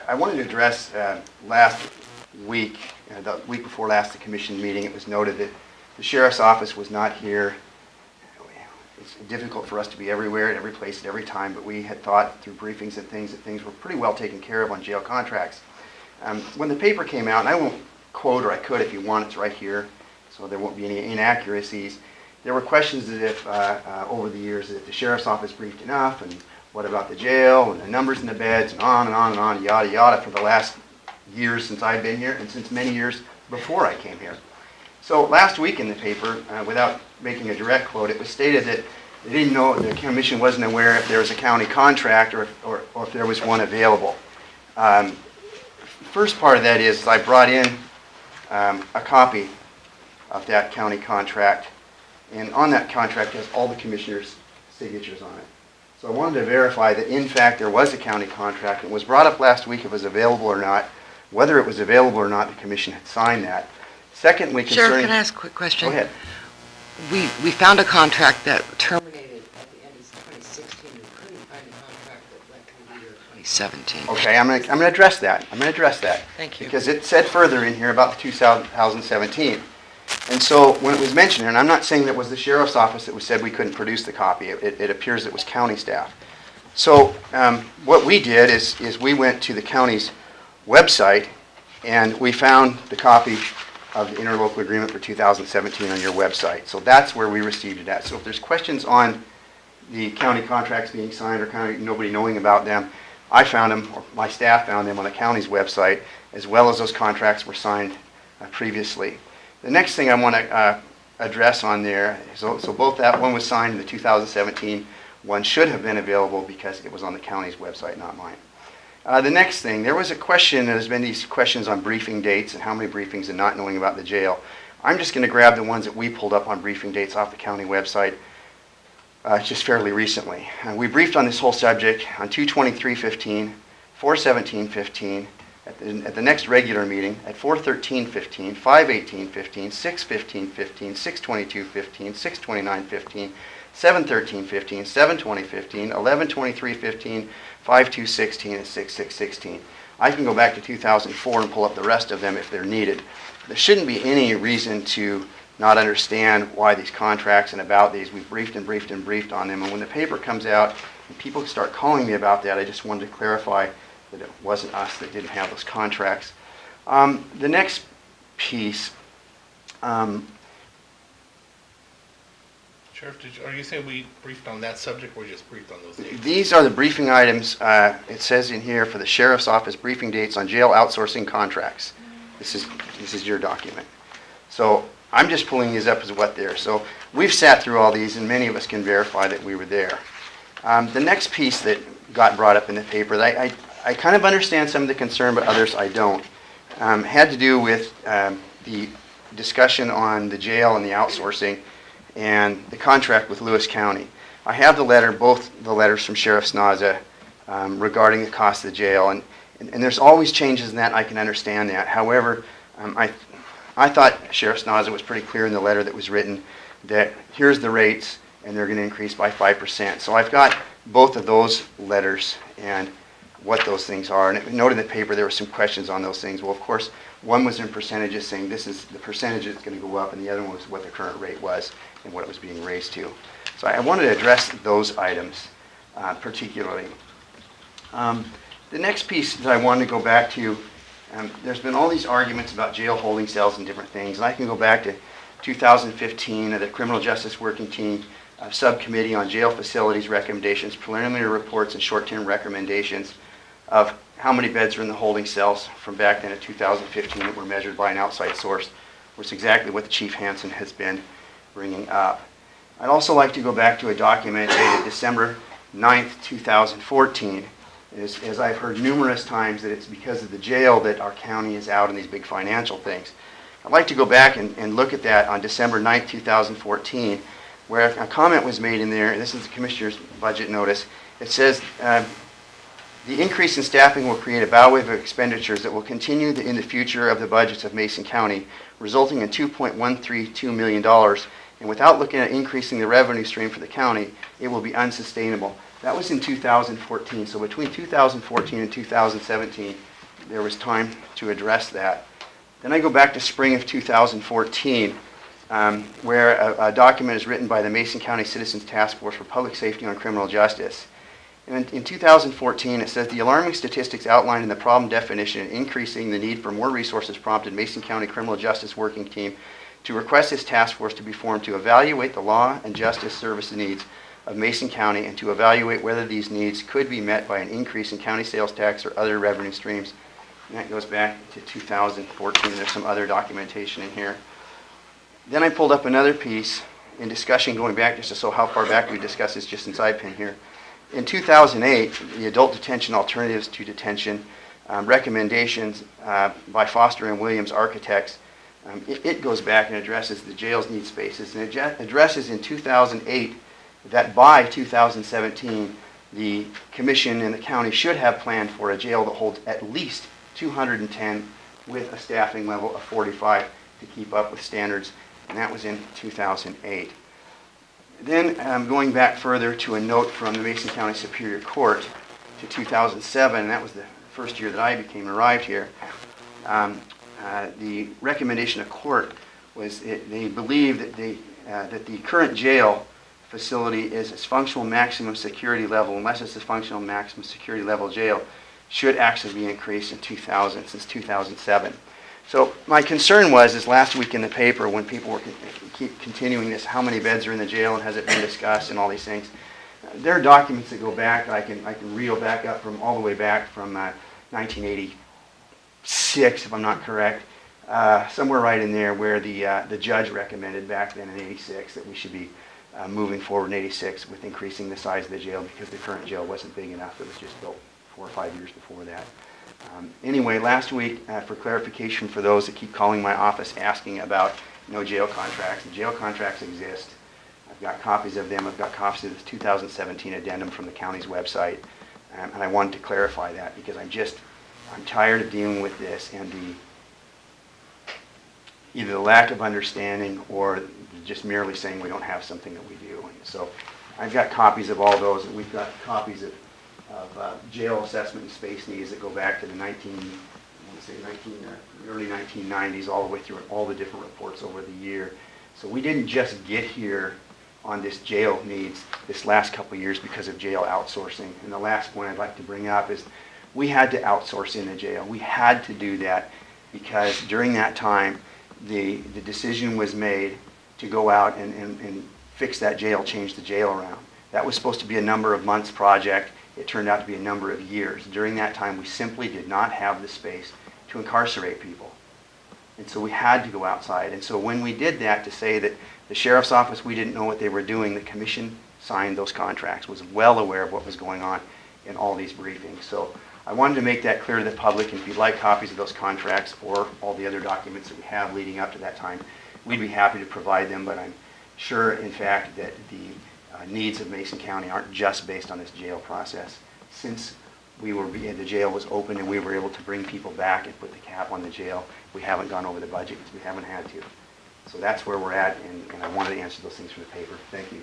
I wanted to address last week, the week before last, the commission meeting, it was noted that the sheriff's office was not here. It's difficult for us to be everywhere, at every place, at every time, but we had thought through briefings and things that things were pretty well taken care of on jail contracts. When the paper came out, and I won't quote, or I could if you want, it's right here, so there won't be any inaccuracies. There were questions that if, over the years, that the sheriff's office briefed enough, and what about the jail, and the numbers in the beds, and on and on and on, yada yada, for the last years since I've been here, and since many years before I came here. So last week in the paper, without making a direct quote, it was stated that they didn't know, the commission wasn't aware if there was a county contract or if there was one available. First part of that is I brought in a copy of that county contract, and on that contract has all the commissioners' signatures on it. So I wanted to verify that in fact there was a county contract. It was brought up last week if it was available or not. Whether it was available or not, the commission had signed that. Secondly, concerning... Sheriff, can I ask a quick question? Go ahead. We found a contract that terminated at the end of 2016. We couldn't find a contract that went through the year 2017. Okay, I'm going to address that. Thank you. Because it said further in here about 2017. And so when it was mentioned here, and I'm not saying that it was the sheriff's office that said we couldn't produce the copy. It appears it was county staff. So what we did is we went to the county's website and we found the copy of the interlocal agreement for 2017 on your website. So that's where we received it at. So if there's questions on the county contracts being signed or county, nobody knowing about them, I found them, or my staff found them on the county's website, as well as those contracts were signed previously. The next thing I want to address on there, so both that one was signed in the 2017, one should have been available because it was on the county's website, not mine. The next thing, there was a question, there's been these questions on briefing dates and how many briefings and not knowing about the jail. I'm just going to grab the ones that we pulled up on briefing dates off the county website just fairly recently. We briefed on this whole subject on 2/23/15, 4/17/15, at the next regular meeting at 4/13/15, 5/18/15, 6/15/15, 6/22/15, 6/29/15, 7/13/15, 7/20/15, 11/23/15, 5/2/16, and 6/6/16. I can go back to 2004 and pull up the rest of them if they're needed. There shouldn't be any reason to not understand why these contracts and about these. We've briefed and briefed and briefed on them, and when the paper comes out and people start calling me about that, I just wanted to clarify that it wasn't us that didn't have those contracts. The next piece, Sheriff, are you saying we briefed on that subject or just briefed on those dates? these are the briefing items. It says in here for the sheriff's office briefing dates on jail outsourcing contracts. This is your document. So I'm just pulling these up as what they're. So we've sat through all these, and many of us can verify that we were there. The next piece that got brought up in the paper, I kind of understand some of the concern, but others I don't, had to do with the discussion on the jail and the outsourcing and the contract with Lewis County. I have the letter, both the letters from Sheriff Snaza regarding the cost of the jail, and there's always changes in that. I can understand that. However, I thought Sheriff Snaza was pretty clear in the letter that was written that here's the rates and they're going to increase by 5%. So I've got both of those letters and what those things are. And it noted in the paper there were some questions on those things. Well, of course, one was in percentages saying this is the percentage that's going to go up, and the other one was what the current rate was and what it was being raised to. So I wanted to address those items particularly. The next piece that I wanted to go back to, there's been all these arguments about jail holding cells and different things, and I can go back to 2015 at the Criminal Justice Working Team Subcommittee on Jail Facilities Recommendations, Preliminary Reports, and Short-Term Recommendations of how many beds are in the holding cells from back then in 2015 that were measured by an outside source, which is exactly what the Chief Hansen has been bringing up. I'd also like to go back to a document dated December 9th, 2014. As I've heard numerous times that it's because of the jail that our county is out in these big financial things. I'd like to go back and look at that on December 9th, 2014, where a comment was made in there, and this is the Commissioner's budget notice. It says, the increase in staffing will create a bow wave of expenditures that will continue in the future of the budgets of Mason County, resulting in $2.132 million. And without looking at increasing the revenue stream for the county, it will be unsustainable. That was in 2014. So between 2014 and 2017, there was time to address that. Then I go back to spring of 2014, where a document is written by the Mason County Citizens Task Force for Public Safety on Criminal Justice. And in 2014, it says, the alarming statistics outlined in the problem definition and increasing the need for more resources prompted Mason County Criminal Justice Working Team to request this task force to be formed to evaluate the law and justice service needs of Mason County and to evaluate whether these needs could be met by an increase in county sales tax or other revenue streams. And that goes back to 2014. There's some other documentation in here. Then I pulled up another piece in discussion going back just to show how far back we discussed this just since I've been here. In 2008, the Adult Detention Alternatives to Detention recommendations by Foster and Williams Architects, it goes back and addresses the jails need spaces, and it addresses in 2008 that by 2017 the commission and the county should have planned for a jail that holds at least 210 with a staffing level of 45 to keep up with standards, and that was in 2008. Then going back further to a note from the Mason County Superior Court to 2007, and that was the first year that I arrived here, the recommendation of court was they believe that the current jail facility is its functional maximum security level, unless it's a functional maximum security level jail, should actually be increased in 2000, since 2007. So my concern was last week in the paper when people were keep continuing this, how many beds are in the jail and has it been discussed and all these things. There are documents that go back, I can reel back up from all the way back from 1986, if I'm not correct, somewhere right in there where the judge recommended back then in 86 that we should be moving forward in 86 with increasing the size of the jail because the current jail wasn't big enough. It was just built 4 or 5 years before that. Anyway, last week, for clarification for those that keep calling my office asking about no jail contracts, the jail contracts exist. I've got copies of them. I've got copies of this 2017 addendum from the county's website, and I wanted to clarify that because I'm tired of dealing with this and either the lack of understanding or just merely saying we don't have something that we do. So I've got copies of all those, and we've got copies of jail assessment and space needs that go back to the early 1990s, all the way through all the different reports over the year. So we didn't just get here on this jail needs this last couple of years because of jail outsourcing. And the last point I'd like to bring up is we had to outsource in the jail. We had to do that because during that time the decision was made to go out and fix that jail, change the jail around. That was supposed to be a number of months project. It turned out to be a number of years. During that time, we simply did not have the space to incarcerate people. And so we had to go outside. And so when we did that, to say that the sheriff's office, we didn't know what they were doing, the commission signed those contracts, was well aware of what was going on in all these briefings. So I wanted to make that clear to the public, and if you'd like copies of those contracts or all the other documents that we have leading up to that time, we'd be happy to provide them, but I'm sure, in fact, that the needs of Mason County aren't just based on this jail process. Since the jail was open and we were able to bring people back and put the cap on the jail, we haven't gone over the budget because we haven't had to. So that's where we're at, and I wanted to answer those things from the paper. Thank you.